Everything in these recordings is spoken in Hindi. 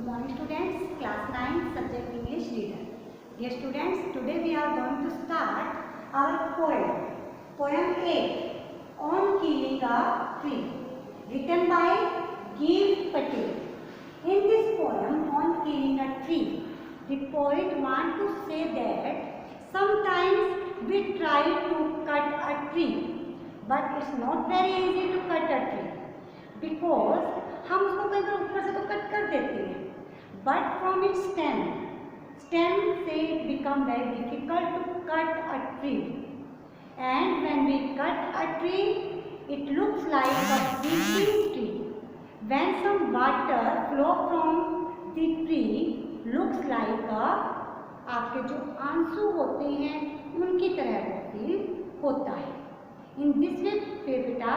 Good morning students, class 9 subject English reader. Dear students, today we are going to start our poem. Poem 8 On Killing a Tree, written by Giv Patel. In this poem on killing a tree, the poet wants to say that sometimes we try to cut a tree, but it's not very easy to cut a tree because हम उसको कहीं पर ऊपर से तो कट कर देते हैं, बट फ्रॉम इट्स स्टेम से it become very difficult to cut a tree, and when we cut a tree it looks like a weeping tree. When some water flow from the tree looks like a, आपके जो आंसू होते हैं उनकी तरह फील होता है. इन दिस वे बेटा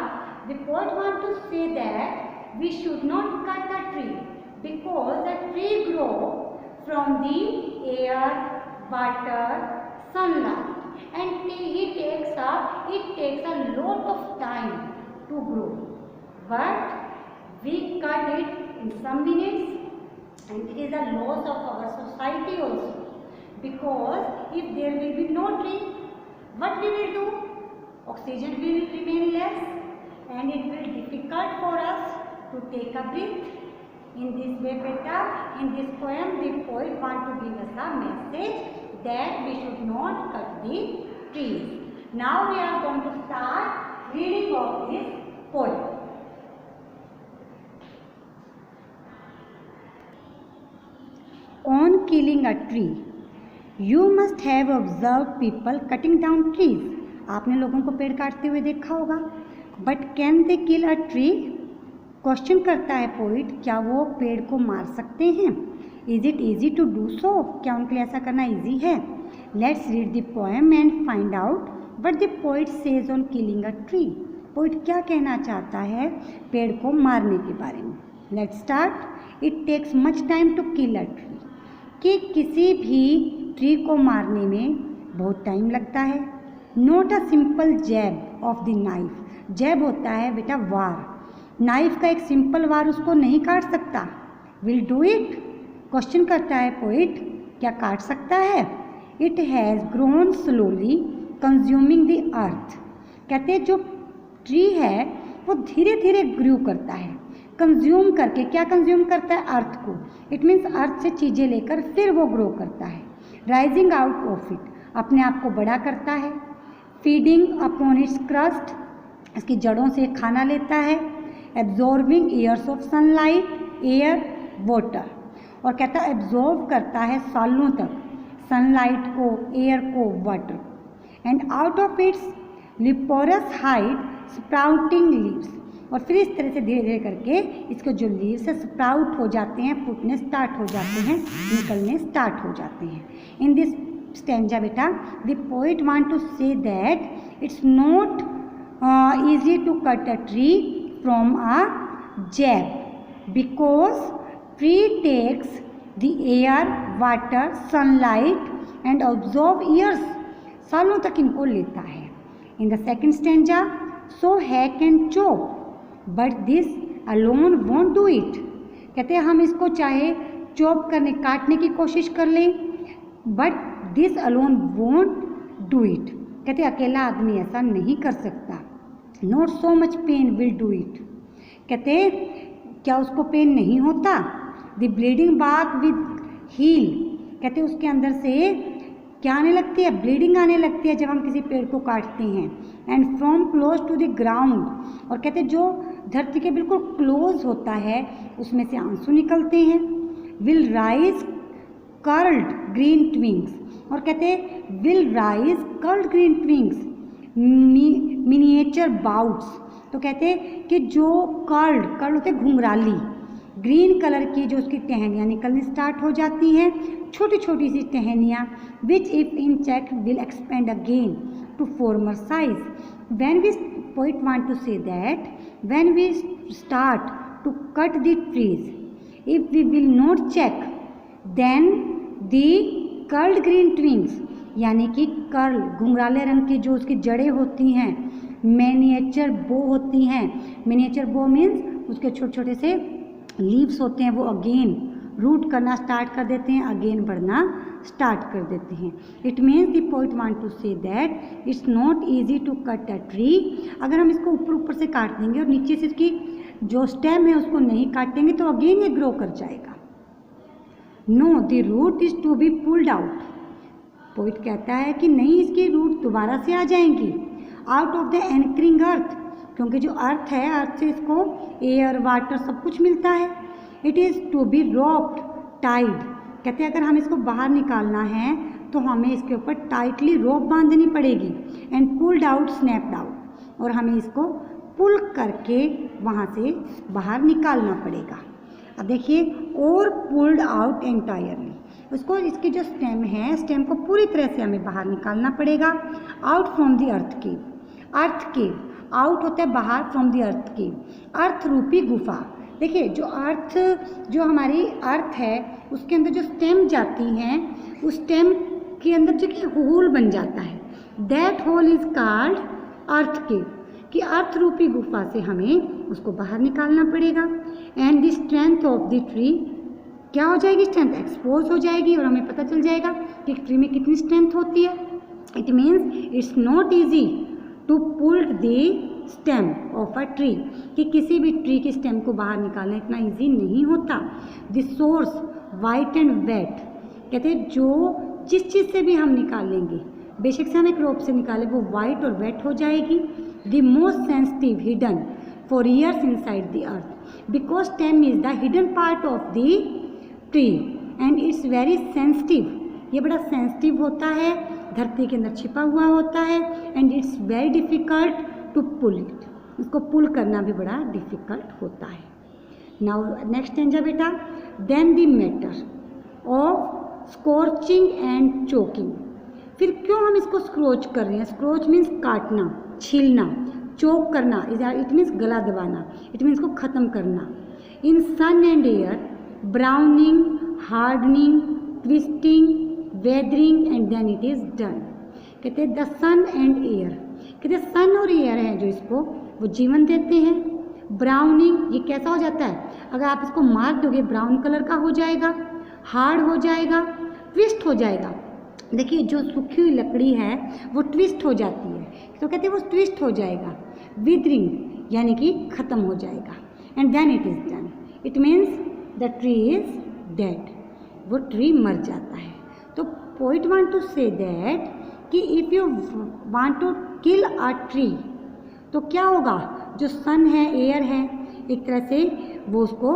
the poet want to say that we should not cut a tree because the tree grow from the air, water, sunlight, and it takes a lot of time to grow, but we cut it in some minutes, and it is a loss of our society also, because if there will be no tree, what we will do? Oxygen will remain less, and it will be difficult for us to take a breath. In this way beta, in this poem the poet want to give us a message that we should not cut the trees. Now we are going to start reading of this poem. On killing a tree, you must have observed people cutting down trees. आपने लोगों को पेड़ काटते हुए देखा होगा. But can they kill a tree? Question करता है पोइट, क्या वो पेड़ को मार सकते हैं? Is it easy to do so? क्या उनके लिए ऐसा करना ईजी है? Let's read the poem and find out what the poet says on killing a tree. Poet क्या कहना चाहता है पेड़ को मारने के बारे में. Let's start. It takes much time to kill a tree, कि किसी भी ट्री को मारने में बहुत टाइम लगता है. Not a simple jab of the knife. Jab होता है बेटा वार, नाइफ का एक सिंपल वार उसको नहीं काट सकता. Will do it? क्वेश्चन करता है पोइट, क्या काट सकता है? It has grown slowly consuming the earth. कहते हैं जो ट्री है वो धीरे धीरे ग्रू करता है. कंज्यूम करके, क्या कंज्यूम करता है? अर्थ को. इट मीन्स अर्थ से चीज़ें लेकर फिर वो ग्रो करता है. राइजिंग आउट ऑफ इट, अपने आप को बड़ा करता है. फीडिंग अपॉन इट्स क्रस्ट, इसकी जड़ों से खाना लेता है. Absorbing years of sunlight, air, water, और कहता है एब्जॉर्ब करता है सालों तक सनलाइट को, एयर को, water. And out of its leprous hide sprouting leaves, और फिर इस तरह से धीरे धीरे करके इसके जो लीव्स है स्प्राउट हो जाते हैं, फूटने स्टार्ट हो जाते हैं, निकलने स्टार्ट हो जाते हैं. इन दिस स्टैंजा बेटा the poet want to say that it's not easy to cut a tree from a jab, because tree takes the air, water, sunlight and absorb years. सालों तक इनको लेता है. In the second stanza, so hack and chop, but this alone won't do it. कहते हैं हम इसको चाहे चॉप करने, काटने की कोशिश कर लें, but this alone won't do it. कहते अकेला आदमी ऐसा नहीं कर सकता. Not so much pain will do it. कहते क्या उसको पेन नहीं होता? The bleeding bark with heal, कहते उसके अंदर से क्या आने लगती है? ब्लीडिंग आने लगती है जब हम किसी पेड़ को काटते हैं. And from close to the ground, और कहते जो धरती के बिल्कुल क्लोज होता है उसमें से आंसू निकलते हैं. Will rise curled green twigs, और कहते will rise curled green twigs miniature boughs. तो कहते हैं कि जो कर्ल्ड होते घुंघराली ग्रीन कलर की जो उसकी टहनियाँ निकलनी स्टार्ट हो जाती हैं, छोटी छोटी सी टहनियाँ, which if in check will expand again to former size. When we poet want to say that when we start to cut the trees, if we will not check then the curled green twigs, यानी कि कर्ल घुंघराले रंग की जो उसकी जड़ें होती हैं, मिनिएचर बो होती हैं. मिनिएचर बो मीन्स उसके छोटे छोटे से लीव्स होते हैं, वो अगेन रूट करना स्टार्ट कर देते हैं, अगेन बढ़ना स्टार्ट कर देते हैं। It means the poet want to say that it's not easy to cut a tree. अगर हम इसको ऊपर ऊपर से काट देंगे और नीचे से इसकी जो स्टेम है उसको नहीं काटेंगे तो अगेन ये ग्रो कर जाएगा। No, the root is to be pulled out. Poet कहता है कि नहीं, इसकी रूट दोबारा से आ जाएंगी आउट ऑफ द एंकरिंग अर्थ, क्योंकि जो अर्थ है, अर्थ से इसको एयर वाटर सब कुछ मिलता है। It is to be roped tied. कहते हैं अगर हमें इसको बाहर निकालना है तो हमें इसके ऊपर टाइटली रोप बांधनी पड़ेगी। And pulled out, snapped out, और हमें इसको पुल करके वहाँ से बाहर निकालना पड़ेगा। अब देखिए, और पुल्ड आउट एंटायरली, उसको इसकी जो स्टेम है, स्टेम को पूरी तरह से हमें बाहर निकालना पड़ेगा। Out from the earth cave, earth cave out होता है बाहर, फ्रॉम द अर्थ केव, अर्थ रूपी गुफा। देखिए, जो अर्थ, जो हमारी अर्थ है उसके अंदर जो स्टेम जाती हैं, उस स्टेम के अंदर जो कि होल बन जाता है, that hole is called earth cave, कि अर्थ रूपी गुफा से हमें उसको बाहर निकालना पड़ेगा। And the strength of the tree, क्या हो जाएगी, स्ट्रेंथ एक्सपोज हो जाएगी और हमें पता चल जाएगा कि ट्री में कितनी स्ट्रेंथ होती है। It means it's not easy to pull the stem of a tree, कि किसी भी ट्री की स्टेम को बाहर निकालना इतना ईजी नहीं होता। The source white and wet, कहते हैं जो जिस चीज़ से भी हम निकालेंगे, बेशक से हम एक रोप से निकालें, वो वाइट और वेट हो जाएगी। The most sensitive hidden for years inside the earth, because stem is the hidden part of the tree and it's very sensitive, ये बड़ा सेंसिटिव होता है, धरती के अंदर छिपा हुआ होता है। And it's very difficult to pull it, इसको पुल करना भी बड़ा डिफ़िकल्ट होता है। नाउ नेक्स्ट स्टेंजा बेटा, then the matter of scorching and choking. फिर क्यों हम इसको स्क्रोच कर रहे हैं? स्क्रोच मीन्स काटना, छीलना, चोक करना, इट मीन्स गला दबाना, इट मीन्स को ख़त्म करना। In sun and air, browning, hardening, twisting, withering and then it is done. कहते हैं द सन एंड एयर, कहते हैं सन और एयर हैं जो इसको वो जीवन देते हैं। ब्राउनिंग, ये कैसा हो जाता है, अगर आप इसको मार दोगे ब्राउन कलर का हो जाएगा, हार्ड हो जाएगा, ट्विस्ट हो जाएगा। देखिए, जो सूखी हुई लकड़ी है वो ट्विस्ट हो जाती है, तो कहते हैं वो ट्विस्ट हो जाएगा। विदरिंग, यानी कि ख़त्म हो जाएगा। And then it is done, it means the tree is dead, वो ट्री मर जाता है। तो poet want to say that कि if you want to kill a tree, तो क्या होगा, जो सन है, एयर है, एक तरह से वो उसको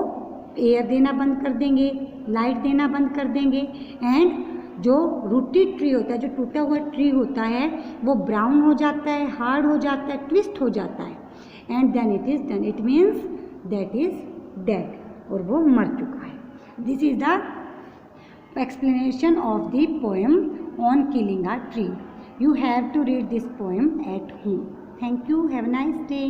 एयर देना बंद कर देंगे, लाइट देना बंद कर देंगे। एंड जो रूटेड ट्री होता है, जो टूटा हुआ ट्री होता है, वो ब्राउन हो जाता है, हार्ड हो जाता है, ट्विस्ट हो जाता है। And then it is done, it means that is dead, और वो मर चुका है। This is the explanation of the poem on killing a tree. You have to read this poem at home. Thank you. Have a nice day.